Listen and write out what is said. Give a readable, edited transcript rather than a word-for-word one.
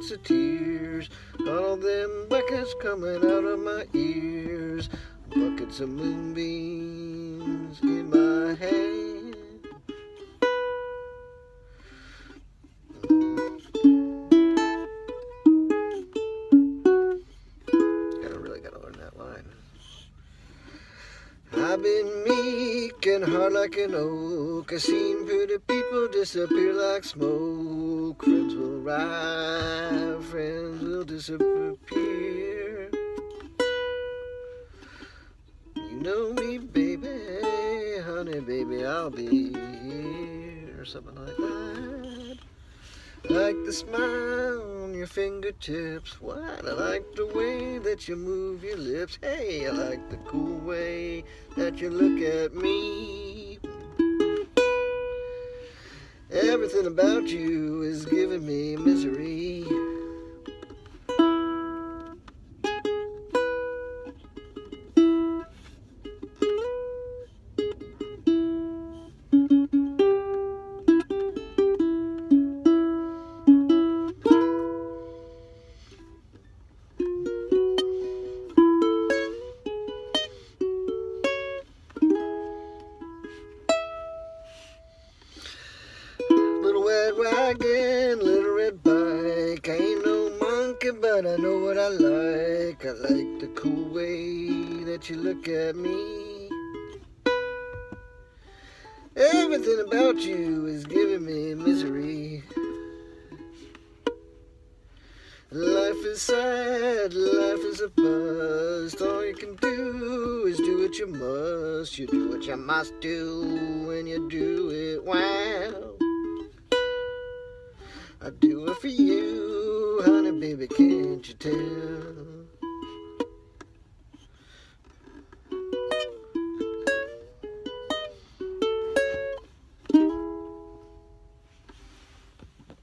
buckets of tears. All them buckets coming out of my ears. Buckets of moonbeams in my hand. Gotta learn that line. I've been meek and hard like an oak. I've seen pretty people disappear like smoke. Friends will arrive, friends will disappear. You know me, baby, honey, baby, I'll be here, or something like that. I like the smile on your fingertips. What? I like the way that you move your lips. Hey, I like the cool way that you look at me. Everything about you is giving me misery. Little red wagon, little red bike. I ain't no monkey, but I know what I like. I like the cool way that you look at me. Everything about you is giving me misery. Life is sad, life is a bust. All you can do is do what you must. You do what you must do when you do it well. I do it for you, honey, baby, can't you tell?